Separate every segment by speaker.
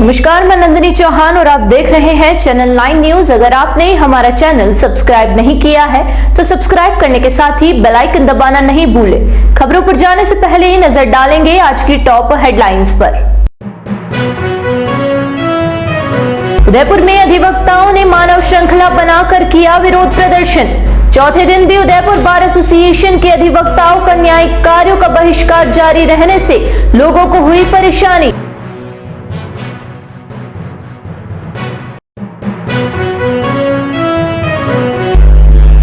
Speaker 1: नमस्कार, मैं नंदिनी चौहान और आप देख रहे हैं चैनल 9 न्यूज। अगर आपने हमारा चैनल सब्सक्राइब नहीं किया है तो सब्सक्राइब करने के साथ ही बेल आइकन दबाना नहीं भूलें। खबरों पर जाने से पहले ही नजर डालेंगे आज की टॉप हेडलाइंस पर। उदयपुर में अधिवक्ताओं ने मानव श्रृंखला बनाकर किया विरोध प्रदर्शन। चौथे दिन भी उदयपुर बार एसोसिएशन के अधिवक्ताओं का न्यायिक कार्यों का बहिष्कार जारी रहने से लोगों को हुई परेशानी।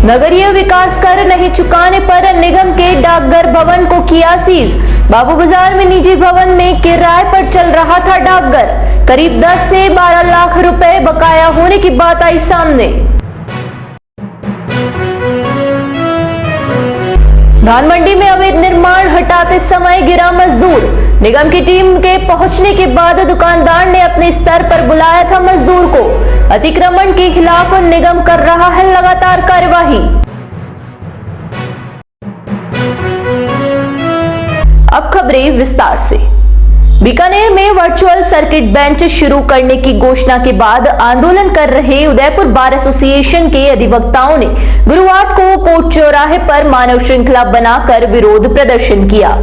Speaker 1: नगरीय विकास कर नहीं चुकाने पर निगम के डाकघर भवन को किया सीज। बाबू बाजार में निजी भवन में किराए पर चल रहा था डाकघर। करीब 10 से 12 लाख रुपए बकाया होने की बात आई सामने। धान मंडी में अवैध निर्माण हटाते समय गिरा मजदूर। निगम की टीम के पहुंचने के बाद दुकानदार ने अपने स्तर पर बुलाया था मजदूर को। अतिक्रमण के खिलाफ निगम कर रहा है लगातार कार्यवाही। अब खबरें विस्तार से। बीकानेर में वर्चुअल सर्किट बेंच शुरू करने की घोषणा के बाद आंदोलन कर रहे उदयपुर बार एसोसिएशन के अधिवक्ताओं ने गुरुवार को कोर्ट चौराहे पर मानव श्रृंखला बनाकर विरोध प्रदर्शन किया।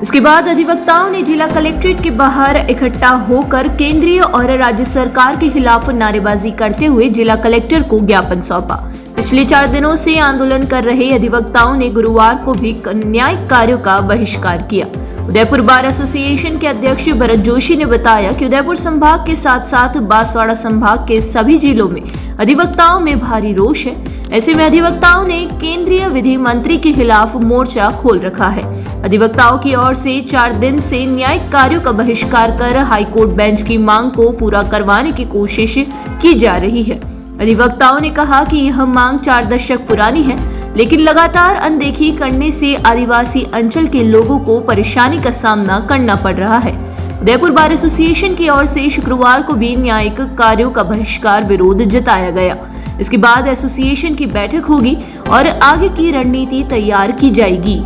Speaker 1: इसके बाद अधिवक्ताओं ने जिला कलेक्ट्रेट के बाहर इकट्ठा होकर केंद्रीय और राज्य सरकार के खिलाफ नारेबाजी करते हुए जिला कलेक्टर को ज्ञापन सौंपा। पिछले 4 दिनों से आंदोलन कर रहे अधिवक्ताओं ने गुरुवार को भी न्यायिक कार्यों का बहिष्कार किया। उदयपुर बार एसोसिएशन के अध्यक्ष भरत जोशी ने बताया कि उदयपुर संभाग के साथ साथ बांसवाड़ा संभाग के सभी जिलों में अधिवक्ताओं में भारी रोष है। ऐसे में अधिवक्ताओं ने केंद्रीय विधि मंत्री के खिलाफ मोर्चा खोल रखा है। अधिवक्ताओं की ओर से 4 दिन से न्यायिक कार्यों का बहिष्कार कर हाईकोर्ट बेंच की मांग को पूरा करवाने की कोशिश की जा रही है। अधिवक्ताओं ने कहा कि यह मांग 4 दशक पुरानी है, लेकिन लगातार अनदेखी करने से आदिवासी अंचल के लोगों को परेशानी का सामना करना पड़ रहा है। उदयपुर बार एसोसिएशन की ओर से शुक्रवार को भी न्यायिक कार्यों का बहिष्कार विरोध जताया गया। इसके बाद एसोसिएशन की बैठक होगी और आगे की रणनीति तैयार की जाएगी।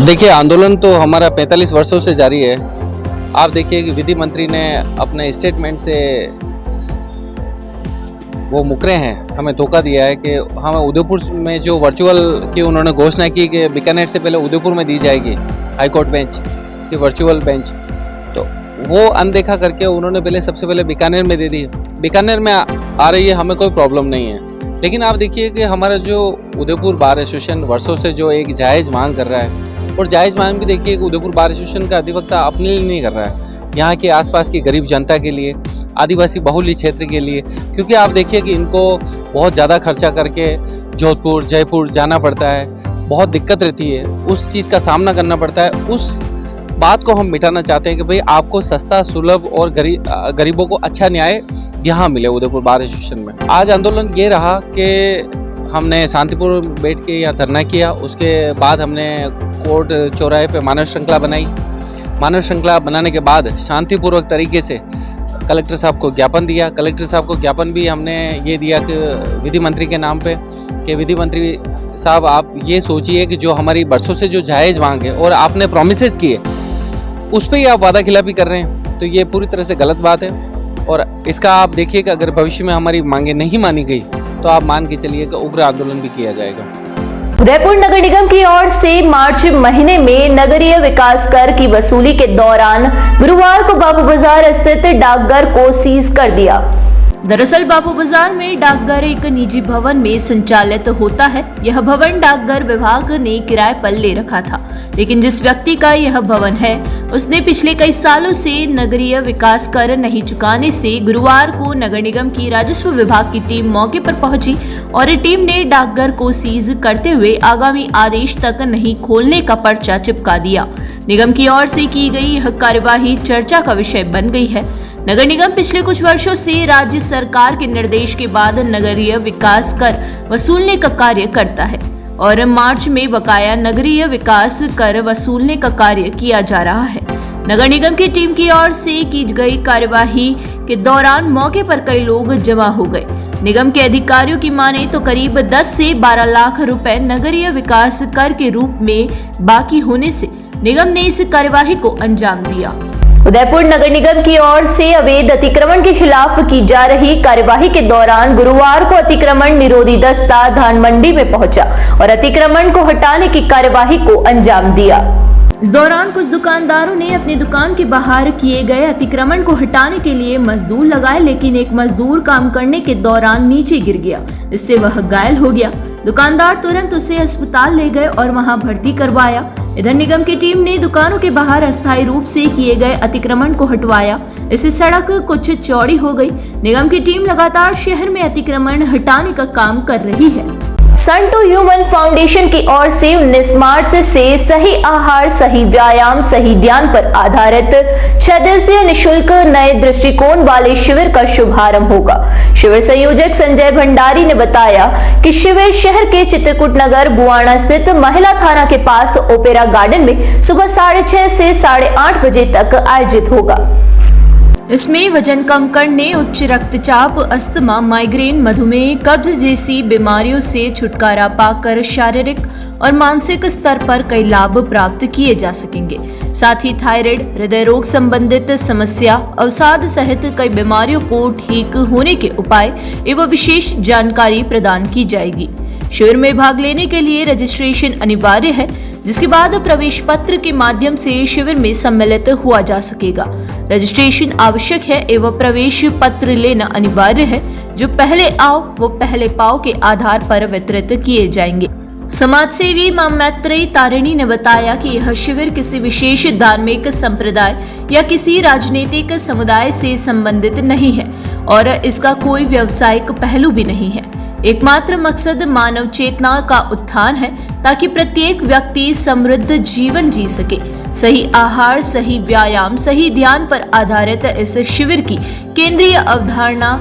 Speaker 2: देखिए, आंदोलन तो हमारा 45 वर्षों से जारी है। आप देखिए कि विधि मंत्री ने अपने स्टेटमेंट से वो मुकरे हैं, हमें धोखा दिया है कि हमें उदयपुर में जो वर्चुअल की उन्होंने घोषणा की कि बीकानेर से पहले उदयपुर में दी जाएगी हाईकोर्ट बेंच की वर्चुअल बेंच, तो वो अनदेखा करके उन्होंने पहले सबसे पहले बीकानेर में दे दी। बीकानेर में आ रही है, हमें कोई प्रॉब्लम नहीं है, लेकिन आप देखिए कि हमारा जो उदयपुर बार एसोसिएशन वर्षों से जो एक जायज़ मांग कर रहा है, और जायज़ मांग भी देखिए कि उदयपुर बार एसोसिएशन का अधिवक्ता अपने लिए नहीं कर रहा है, यहाँ के आसपास की गरीब जनता के लिए, आदिवासी बहुल्य क्षेत्र के लिए। क्योंकि आप देखिए कि इनको बहुत ज़्यादा खर्चा करके जोधपुर जयपुर जाना पड़ता है, बहुत दिक्कत रहती है, उस चीज़ का सामना करना पड़ता है। उस बात को हम मिटाना चाहते हैं कि भाई आपको सस्ता सुलभ और गरीबों को अच्छा न्याय यहाँ मिले उदयपुर बार एसोसिएशन में। आज आंदोलन ये रहा कि हमने शांतिपूर्वक बैठ के यहाँ धरना किया। उसके बाद हमने कोर्ट चौराहे पे मानव श्रृंखला बनाई। मानव श्रृंखला बनाने के बाद शांतिपूर्वक तरीके से कलेक्टर साहब को ज्ञापन दिया। कलेक्टर साहब को ज्ञापन भी हमने ये दिया कि विधि मंत्री के नाम पे कि विधि मंत्री साहब, आप ये सोचिए कि जो हमारी बरसों से जो जायज़ मांग है और आपने प्रोमिसेस किए उस पर ही आप वादा खिलाफी कर रहे हैं, तो ये पूरी तरह से गलत बात है। और इसका आप देखिए कि अगर भविष्य में हमारी मांगें नहीं मानी गई तो आप मान के चलिए कि उग्र आंदोलन भी किया जाएगा।
Speaker 1: उदयपुर नगर निगम की ओर से मार्च महीने में नगरीय विकास कर की वसूली के दौरान गुरुवार को बाबू बाजार स्थित डाकघर को सीज कर दिया। दरअसल बाबू बाजार में डाकघर एक निजी भवन में संचालित होता है। यह भवन डाकघर विभाग ने किराए पर ले रखा था, लेकिन जिस व्यक्ति का यह भवन है उसने पिछले कई सालों से नगरीय विकास कर नहीं चुकाने से गुरुवार को नगर निगम की राजस्व विभाग की टीम मौके पर पहुंची और टीम ने डाकघर को सीज करते हुए आगामी आदेश तक नहीं खोलने का पर्चा चिपका दिया। निगम की ओर से की गई यह कार्यवाही चर्चा का विषय बन गई है। नगर निगम पिछले कुछ वर्षों से राज्य सरकार के निर्देश के बाद नगरीय विकास कर वसूलने का कार्य करता है और मार्च में बकाया नगरीय विकास कर वसूलने का कार्य किया जा रहा है। नगर निगम की टीम की ओर से की गई कार्यवाही के दौरान मौके पर कई लोग जमा हो गए। निगम के अधिकारियों की माने तो करीब 10 से 12 लाख रुपए नगरीय विकास कर के रूप में बाकी होने से निगम ने इस कार्यवाही को अंजाम दिया। उदयपुर नगर निगम की ओर से अवैध अतिक्रमण के खिलाफ की जा रही कार्यवाही के दौरान गुरुवार को अतिक्रमण निरोधी दस्ता धान मंडी में पहुंचा और अतिक्रमण को हटाने की कार्यवाही को अंजाम दिया। इस दौरान कुछ दुकानदारों ने अपनी दुकान के बाहर किए गए अतिक्रमण को हटाने के लिए मजदूर लगाए, लेकिन एक मजदूर काम करने के दौरान नीचे गिर गया, इससे वह घायल हो गया। दुकानदार तुरंत उसे अस्पताल ले गए और वहां भर्ती करवाया। इधर निगम की टीम ने दुकानों के बाहर अस्थायी रूप से किए गए अतिक्रमण को हटवाया, इससे सड़क कुछ चौड़ी हो गई। निगम की टीम लगातार शहर में अतिक्रमण हटाने का काम कर रही है। सन टू ह्यूमन फाउंडेशन की ओर से 19 मार्च से सही आहार, सही व्यायाम, सही ध्यान पर आधारित 6 दिवसीय निशुल्क नए दृष्टिकोण वाले शिविर का शुभारंभ होगा। शिविर संयोजक संजय भंडारी ने बताया कि शिविर शहर के चित्रकूट नगर बुआना स्थित महिला थाना के पास ओपेरा गार्डन में सुबह 6:30 से 8:30 बजे तक आयोजित होगा। इसमें वजन कम करने, उच्च रक्तचाप, अस्थमा, माइग्रेन, मधुमेह, कब्ज जैसी बीमारियों से छुटकारा पाकर शारीरिक और मानसिक स्तर पर कई लाभ प्राप्त किए जा सकेंगे। साथ ही थायराइड, हृदय रोग संबंधित समस्या, अवसाद सहित कई बीमारियों को ठीक होने के उपाय एवं विशेष जानकारी प्रदान की जाएगी। शिविर में भाग लेने के लिए रजिस्ट्रेशन अनिवार्य है, जिसके बाद प्रवेश पत्र के माध्यम से शिविर में सम्मिलित हुआ जा सकेगा। रजिस्ट्रेशन आवश्यक है एवं प्रवेश पत्र लेना अनिवार्य है। जो पहले आओ वो पहले पाओ के आधार पर वितरित किए जाएंगे। समाज सेवी मां मैत्रेयी तारिणी ने बताया कि यह शिविर किसी विशेष धार्मिक संप्रदाय या किसी राजनीतिक समुदाय से संबंधित नहीं है और इसका कोई व्यावसायिक पहलू भी नहीं है। एकमात्र मकसद मानव चेतना का उत्थान है ताकि प्रत्येक व्यक्ति समृद्ध जीवन जी सके। सही आहार, सही व्यायाम, सही ध्यान पर आधारित इस शिविर की केंद्रीय अवधारणा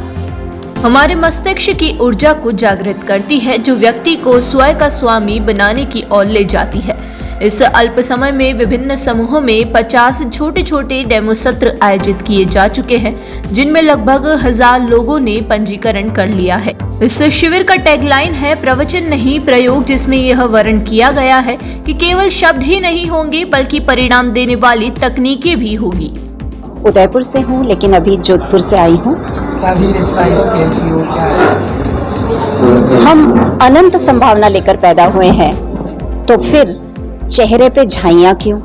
Speaker 1: हमारे मस्तिष्क की ऊर्जा को जागृत करती है, जो व्यक्ति को स्वयं का स्वामी बनाने की ओर ले जाती है। इस अल्प समय में विभिन्न समूहों में 50 छोटे छोटे डेमो सत्र आयोजित किए जा चुके हैं, जिनमें लगभग 1000 लोगों ने पंजीकरण कर लिया है। इस शिविर का टैगलाइन है प्रवचन नहीं प्रयोग, जिसमें यह वर्णन किया गया है कि केवल शब्द ही नहीं होंगे बल्कि परिणाम देने वाली तकनीकें भी होगी।
Speaker 3: उदयपुर से हूँ लेकिन अभी जोधपुर से आई हूँ।
Speaker 4: क्या विशेषता इसके क्या है?
Speaker 3: हम अनंत संभावना लेकर पैदा हुए हैं, तो फिर चेहरे पे झाइयाँ क्यों,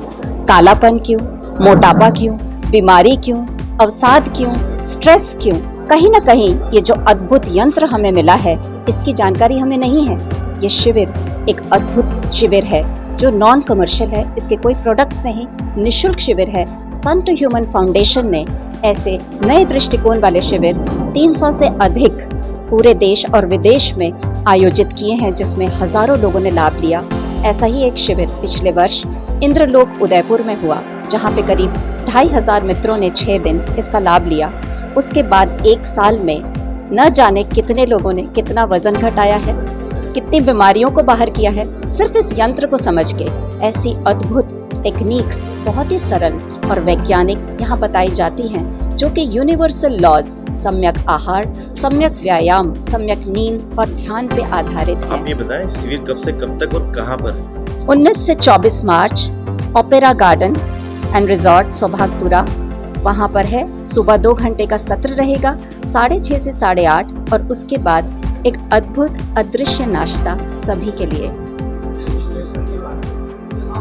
Speaker 3: कालापन क्यों, मोटापा क्यों, बीमारी क्यों, अवसाद क्यों, स्ट्रेस क्यों? कहीं ना कहीं ये जो अद्भुत यंत्र हमें मिला है, इसकी जानकारी हमें नहीं है। ये शिविर एक अद्भुत शिविर है जो नॉन कमर्शियल है, इसके कोई प्रोडक्ट्स नहीं, निशुल्क शिविर है। सन टू ह्यूमन फाउंडेशन ने ऐसे नए दृष्टिकोण वाले शिविर 300 से अधिक पूरे देश और विदेश में आयोजित किए हैं, जिसमें हजारों लोगों ने लाभ लिया। ऐसा ही एक शिविर पिछले वर्ष इंद्रलोक उदयपुर में हुआ, जहां पे करीब 2500 मित्रों ने 6 दिन इसका लाभ लिया। उसके बाद 1 साल में न जाने कितने लोगों ने कितना वजन घटाया है, कितनी बीमारियों को बाहर किया है, सिर्फ इस यंत्र को समझ के। ऐसी अद्भुत टेक्निक्स बहुत ही सरल और वैज्ञानिक यहाँ बताई जाती हैं, जो कि यूनिवर्सल लॉज, सम्यक आहार, सम्यक व्यायाम, सम्यक नींद और ध्यान पे आधारित है।
Speaker 5: आप ये बताएं शिविर कब से कब तक और कहाँ पर?
Speaker 3: 19 से 24 मार्च ओपेरा गार्डन एंड रिजॉर्ट सौभागपुरा, वहाँ पर है। सुबह 2 घंटे का सत्र रहेगा, 6:30 से 8:30, और उसके बाद एक अद्भुत अदृश्य नाश्ता सभी के लिए।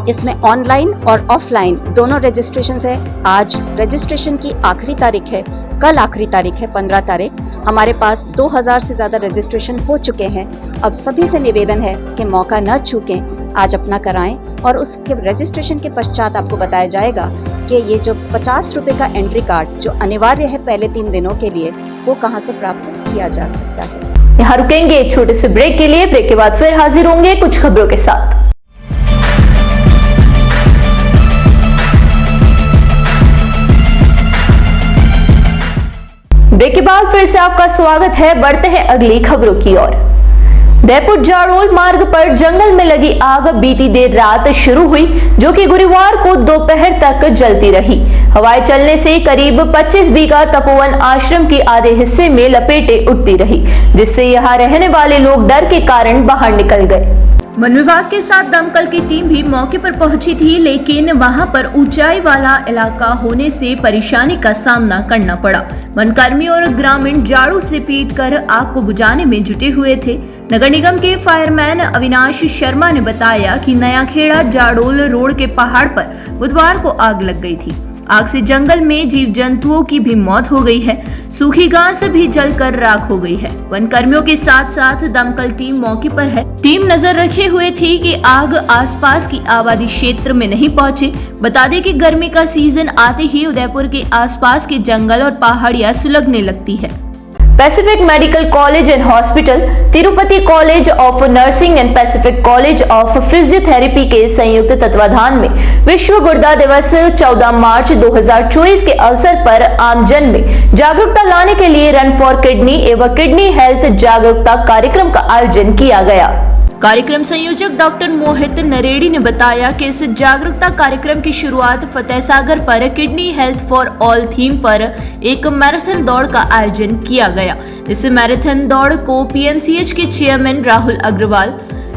Speaker 3: इसमें ऑनलाइन और ऑफलाइन दोनों रजिस्ट्रेशन है। आज रजिस्ट्रेशन की आखिरी तारीख है, कल आखिरी तारीख है 15 तारीख। हमारे पास 2000 से ज़्यादा रजिस्ट्रेशन हो चुके हैं। अब सभी से निवेदन है कि मौका न चूकें, आज अपना कराएं, और उसके रजिस्ट्रेशन के पश्चात आपको बताया जाएगा कि ये जो 50 रुपये का एंट्री कार्ड जो अनिवार्य है पहले 3 दिनों के लिए, वो कहाँ से प्राप्त किया जा सकता है।
Speaker 1: यहाँ रुकेंगे एक छोटे से ब्रेक के लिए। ब्रेक के बाद फिर हाजिर होंगे कुछ खबरों के साथ। ब्रेक के बाद फिर से आपका स्वागत है। बढ़ते हैं अगली खबरों की ओर। उदयपुर जाडोल मार्ग पर जंगल में लगी आग बीती देर रात शुरू हुई, जो कि गुरुवार को दोपहर तक जलती रही। हवाएं चलने से करीब 25 बीघा तपोवन आश्रम के आधे हिस्से में लपेटे उठती रही, जिससे यहां रहने वाले लोग डर के कारण बाहर निकल गए। वन विभाग के साथ दमकल की टीम भी मौके पर पहुंची थी, लेकिन वहां पर ऊंचाई वाला इलाका होने से परेशानी का सामना करना पड़ा। वनकर्मी और ग्रामीण जाड़ू से पीटकर आग को बुझाने में जुटे हुए थे। नगर निगम के फायरमैन अविनाश शर्मा ने बताया कि नया खेड़ा जाडोल रोड के पहाड़ पर बुधवार को आग लग गई थी। आग से जंगल में जीव जंतुओं की भी मौत हो गई है। सूखी घास भी जलकर राख हो गई है। वन कर्मियों के साथ साथ दमकल टीम मौके पर है। टीम नजर रखे हुए थी कि आग आसपास की आबादी क्षेत्र में नहीं पहुंचे। बता दें कि गर्मी का सीजन आते ही उदयपुर के आसपास के जंगल और पहाड़ियां सुलगने लगती है। Pacific medical college and hospital, Tirupati college of nursing and Pacific college of physiotherapy के संयुक्त तत्वाधान में विश्व गुर्दा दिवस 14 मार्च 2024 के अवसर पर आमजन में जागरूकता लाने के लिए रन फॉर किडनी एवं किडनी हेल्थ जागरूकता कार्यक्रम का आयोजन किया गया। कार्यक्रम संयोजक डॉक्टर मोहित नरेड़ी ने बताया कि इस जागरूकता कार्यक्रम की शुरुआत फतेह सागर पर kidney health for all theme पर एक मैराथन दौड़ का आयोजन किया गया। इस मैराथन दौड़ को पीएमसीएच के chairman Rahul Agrawal,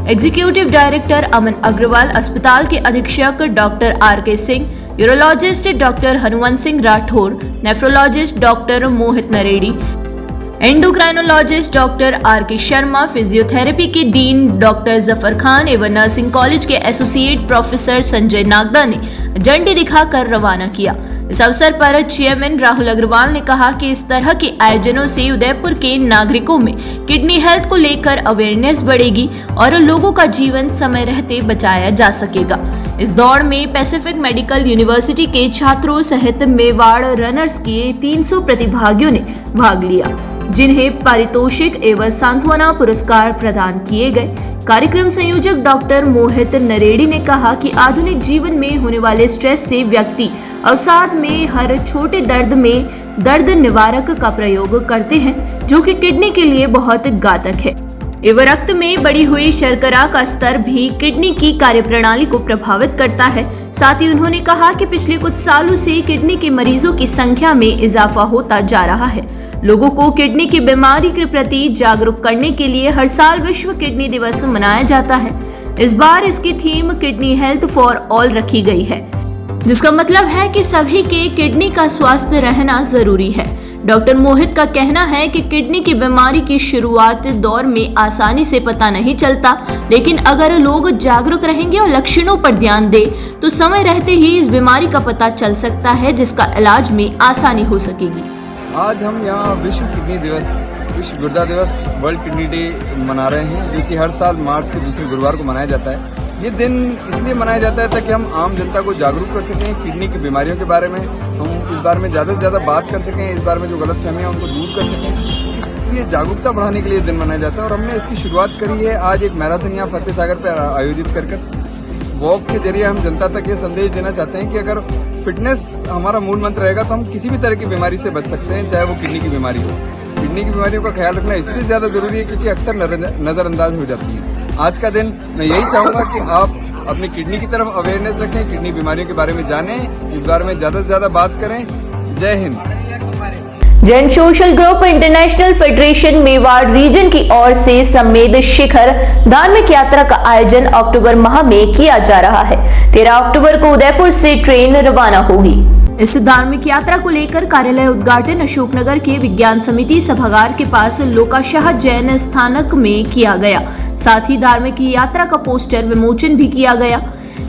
Speaker 1: executive director Aman Agrawal, अस्पताल के अधीक्षक doctor R K. Singh, urologist doctor Hanuwant Singh Rathore, nephrologist doctor Mohit Naredi, endocrinologist doctor R K. Sharma, physiotherapy के डीन डॉक्टर जफर खान एवं नर्सिंग कॉलेज के एसोसिएट प्रोफेसर संजय नागदा ने झंडी दिखाकर रवाना किया। इस अवसर पर चेयरमैन राहुल अग्रवाल ने कहा कि इस तरह के आयोजनों से उदयपुर के नागरिकों में किडनी हेल्थ को लेकर अवेयरनेस बढ़ेगी और लोगों का जीवन समय रहते बचाया जा सकेगा। इस दौड़ में पैसिफिक मेडिकल यूनिवर्सिटी के छात्रों सहित मेवाड़ रनर्स के 300 प्रतिभागियों ने भाग लिया, जिन्हें पारितोषिक एवं सांत्वना पुरस्कार प्रदान किए गए। कार्यक्रम संयोजक डॉक्टर मोहित नरेड़ी ने कहा कि आधुनिक जीवन में होने वाले स्ट्रेस से व्यक्ति अवसाद में हर छोटे दर्द में दर्द निवारक का प्रयोग करते हैं, जो कि किडनी के लिए बहुत घातक है एवं रक्त में बढ़ी हुई शर्करा का स्तर भी किडनी की कार्यप्रणाली को प्रभावित करता है। साथ ही उन्होंने कहा कि पिछले कुछ सालों से किडनी के मरीजों की संख्या में इजाफा होता जा रहा है। लोगों को किडनी की बीमारी के प्रति जागरूक करने के लिए हर साल विश्व किडनी दिवस मनाया जाता है। इस बार इसकी theme kidney health for all रखी गई है, जिसका मतलब है कि सभी के किडनी का स्वास्थ्य रहना जरूरी है। डॉक्टर मोहित का कहना है कि किडनी की बीमारी की शुरुआत दौर में आसानी से पता नहीं चलता, लेकिन अगर लोग जागरूक रहेंगे और लक्षणों पर ध्यान दें तो समय रहते ही इस बीमारी का पता चल सकता है, जिसका इलाज में आसानी हो सकेगी।
Speaker 6: आज हम यहाँ विश्व किडनी दिवस, विश्व गुर्दा दिवस, वर्ल्ड किडनी डे मना रहे हैं, जो कि हर साल मार्च के दूसरे गुरुवार को मनाया जाता है। ये दिन इसलिए मनाया जाता है ताकि हम आम जनता को जागरूक कर सकें किडनी की बीमारियों के बारे में, हम इस बारे में ज़्यादा से ज़्यादा बात कर सकें, इस बारे में जो गलतफहमियां उनको दूर कर सकें। इसलिए जागरूकता बढ़ाने के लिए दिन मनाया जाता है और हमने इसकी शुरुआत करी है आज एक मैराथन यहाँ फतेह सागर पर आयोजित कर। इस वॉक के जरिए हम जनता तक ये संदेश देना चाहते हैं कि अगर फिटनेस हमारा मूल मंत्र रहेगा तो हम किसी भी तरह की बीमारी से बच सकते हैं, चाहे वो किडनी की बीमारी हो। किडनी की बीमारियों का ख्याल रखना इसलिए ज़्यादा जरूरी है क्योंकि अक्सर नज़रअंदाज हो जाती है। आज का दिन मैं यही चाहूँगा कि आप अपनी किडनी की तरफ अवेयरनेस रखें, किडनी बीमारियों के बारे में जानें, इस बारे में ज़्यादा से ज़्यादा बात करें। Jai Hind.
Speaker 1: Jain social group international federation Mewar region की ओर से समेत शिखर धार्मिक यात्रा का आयोजन अक्टूबर माह में किया जा रहा है। 13 अक्टूबर को उदयपुर से ट्रेन रवाना होगी। इस धार्मिक यात्रा को लेकर कार्यालय उद्घाटन अशोकनगर के विज्ञान समिति सभागार के पास लोकाशाह जैन स्थानक में किया गया। साथ ही धार्मिक यात्रा का पोस्टर विमोचन भी किया गया।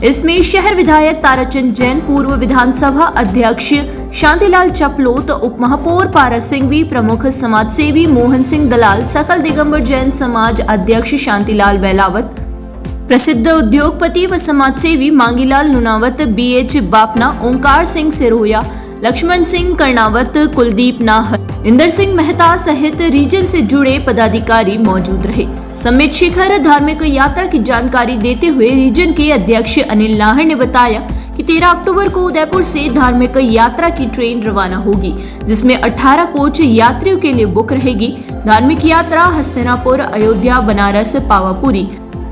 Speaker 1: इसमें शहर विधायक ताराचंद जैन, पूर्व विधानसभा अध्यक्ष शांतिलाल चपलोत, उप महापौर पारस सिंघवी, प्रमुख समाज सेवी मोहन सिंह दलाल, सकल दिगंबर जैन समाज अध्यक्ष शांतिलाल बेलावत, प्रसिद्ध उद्योगपति व समाजसेवी मांगीलाल नुनावत, BH बापना, ओंकार सिंह सिरोया, लक्ष्मण सिंह कर्णावत, कुलदीप नाहर, इंदर सिंह मेहता सहित रीजन से जुड़े पदाधिकारी मौजूद रहे। समेत शिखर धार्मिक यात्रा की जानकारी देते हुए रीजन के अध्यक्ष अनिल नाहर ने बताया कि 13 अक्टूबर को उदयपुर से धार्मिक यात्रा की ट्रेन रवाना होगी, जिसमें 18 कोच यात्रियों के लिए बुक रहेगी। धार्मिक यात्रा हस्तिनापुर, अयोध्या, बनारस, पावापुरी,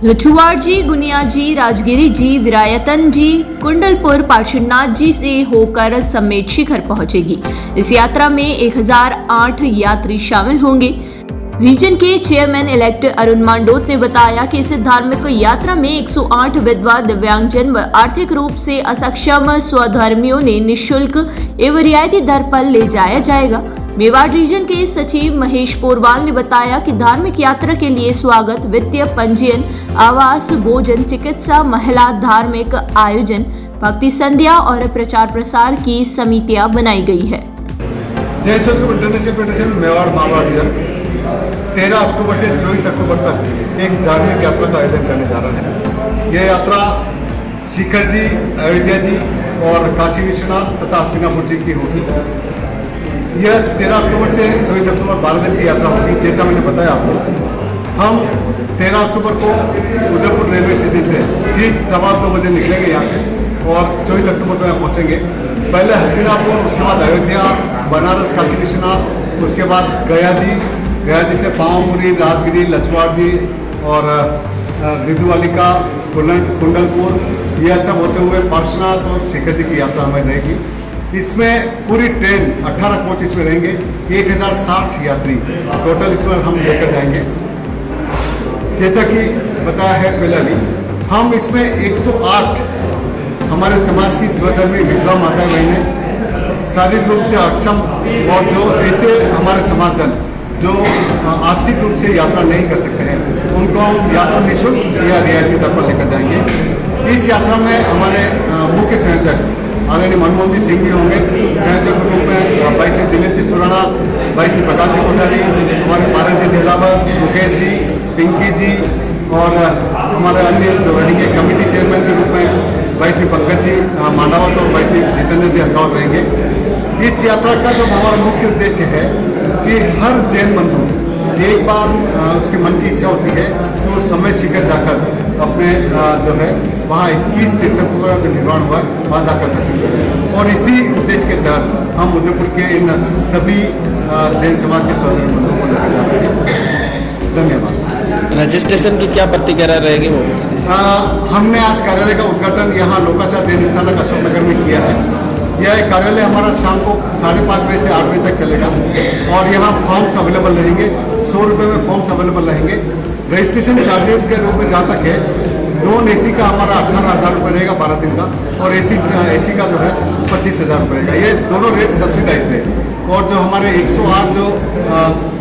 Speaker 1: लछुवाड़ जी, गुनिया जी, राजगिरी जी, विरायतन जी, कुंडलपुर, पार्श्वनाथ जी से होकर समेत शिखर पहुंचेगी। इस यात्रा में 1008 यात्री शामिल होंगे। रीजन के चेयरमैन इलेक्ट अरुण मांडोत ने बताया कि इस धार्मिक यात्रा में 108 विधवा, दिव्यांगजन व आर्थिक रूप से असक्षम स्वधर्मियों ने निःशुल्क एवं रियायती दर पर ले जाया जाएगा। मेवाड़ रीजन के सचिव महेश पोरवाल ने बताया कि धार्मिक यात्रा के लिए स्वागत, वित्तीय पंजीयन, आवास, भोजन, चिकित्सा, महिला धार्मिक आयोजन, भक्ति संध्या और प्रचार प्रसार की समितियां बनाई गई है।
Speaker 6: Jain Sanskrit international federation Mewar Malwa region 13 October से 24 अक्टूबर तक एक धार्मिक यात्रा का आयोजन करने जा रहा है। यह यात्रा शिखर जी, अयोध्या जी और काशी विश्वनाथ तथा हस्तिनापुर जी की होगी। यह 13 अक्टूबर से 24 अक्टूबर 12 दिन की यात्रा होगी। जैसा मैंने बताया आपको, हम 13 अक्टूबर को उदयपुर रेलवे स्टेशन से ठीक 2:15 बजे निकलेंगे यहाँ से और 24 अक्टूबर को यहाँ पहुँचेंगे। पहले हस्तिनापुर, उसके बाद अयोध्या, बनारस, काशी विश्वनाथ, उसके बाद गया जी से पावापुरी, राजगिरी, लछवाड़ जी और रिजुवालिका, कुंडलपुर, यह सब होते हुए पार्श्वनाथ और शिखर जी की यात्रा हमें रहेगी। इसमें पूरी ट्रेन 18 कोच इसमें रहेंगे, 1060 यात्री टोटल इसमें हम लेकर जाएंगे। जैसा कि बताया है पहले भी, हम इसमें 108 हमारे समाज की स्वधर्मी विधवा माताएं बहनें, शारीरिक रूप से अक्षम और जो ऐसे हमारे समाजजन जो आर्थिक रूप से यात्रा नहीं कर सकते हैं, उनको हम यात्रा निःशुल्क या रियायती दर पर लेकर जाएंगे। इस यात्रा में हमारे मुख्य संयोजक आदरणीय मनमोहन जी सिंह भी होंगे। संयोजक के रूप में भाई श्री दिलीप जी सुराना, भाई श्री प्रकाश जी कोठारी, हमारे मारे जी नीलावत, मुकेश जी, पिंकी जी और हमारे अन्य जो रहेंगे कमेटी चेयरमैन के रूप में भाई श्री पंकज जी मांडावत और भाई श्री जितेंद्र जी हरकावत रहेंगे। इस यात्रा का जो हमारा मुख्य उद्देश्य है कि हर जैन बंधु एक बार उसके मन की इच्छा होती है कि वो समय शिखर जाकर अपने जो है वहाँ 21 तीर्थकों का जो निर्माण हुआ है वहाँ जाकर दर्शन करें। और इसी उद्देश्य के तहत हम उदयपुर के इन सभी जैन समाज के सदस्य बंधुओं को लेकर जा रहे हैं। धन्यवाद।
Speaker 7: रजिस्ट्रेशन की क्या प्रतिक्रिया रहेगी वो?
Speaker 6: हमने आज कार्यालय का उद्घाटन यहाँ लोकाशा जैन स्थानक अशोक नगर में किया है। यह कार्यालय हमारा शाम को 5:30 बजे से 8 बजे तक चलेगा और यहाँ फॉर्म्स अवेलेबल रहेंगे। 100 रुपये में फॉर्म्स अवेलेबल रहेंगे। रजिस्ट्रेशन चार्जेस के रूप में जहाँ तक है, नॉन एसी का हमारा 18,000 रुपये रहेगा 12 दिन का और एसी का जो है 25,000 रुपये रहेगा। ये दोनों रेट सब्सिडाइज है। और जो हमारे 108 जो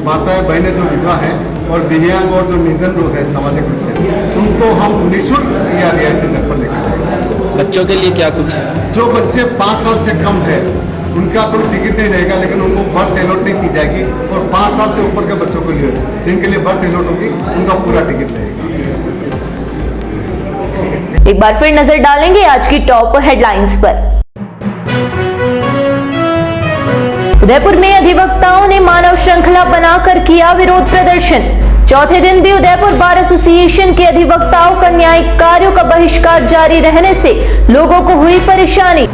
Speaker 6: माताएं बहनें जो विधवा हैं और दिव्यांग और जो निर्धन लोग हैं सामाजिक रूप से, उनको हम निःशुल्क या रियायती दर पर लेकर जाएंगे।
Speaker 7: बच्चों के लिए क्या कुछ है?
Speaker 6: जो बच्चे 5 साल से कम है उनका कोई टिकट नहीं रहेगा, लेकिन उनको बर्थ अलॉट नहीं की जाएगी। और 5 साल से ऊपर के बच्चों के लिए जिनके लिए बर्थ अलॉट होगी उनका पूरा टिकट रहेगा।
Speaker 1: एक बार फिर नजर डालेंगे आज की टॉप हेडलाइंस पर। उदयपुर में अधिवक्ताओं ने मानव श्रृंखला बनाकर किया विरोध प्रदर्शन। चौथे दिन भी उदयपुर बार एसोसिएशन के अधिवक्ताओं का न्यायिक कार्यों का बहिष्कार जारी रहने से लोगों को हुई परेशानी।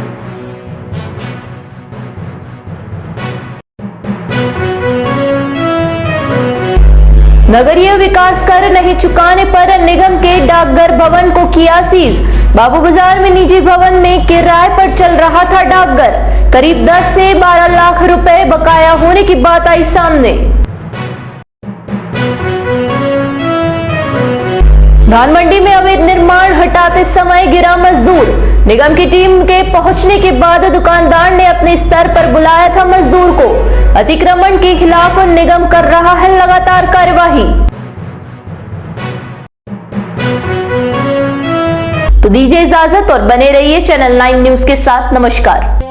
Speaker 1: नगरीय विकास कर नहीं चुकाने पर निगम के डाकघर भवन को किया सीज। बाबू बाजार में निजी भवन में किराए पर चल रहा था डाकघर। करीब 10 से 12 लाख रुपए बकाया होने की बात आई सामने। धान मंडी में अवैध निर्माण हटाते समय गिरा मजदूर। निगम की टीम के पहुंचने के बाद दुकानदार ने अपने स्तर पर बुलाया था मजदूर को। अतिक्रमण के खिलाफ निगम कर रहा है लगातार कार्यवाही। तो दीजिए इजाजत और बने रहिए चैनल 9 न्यूज के साथ। नमस्कार।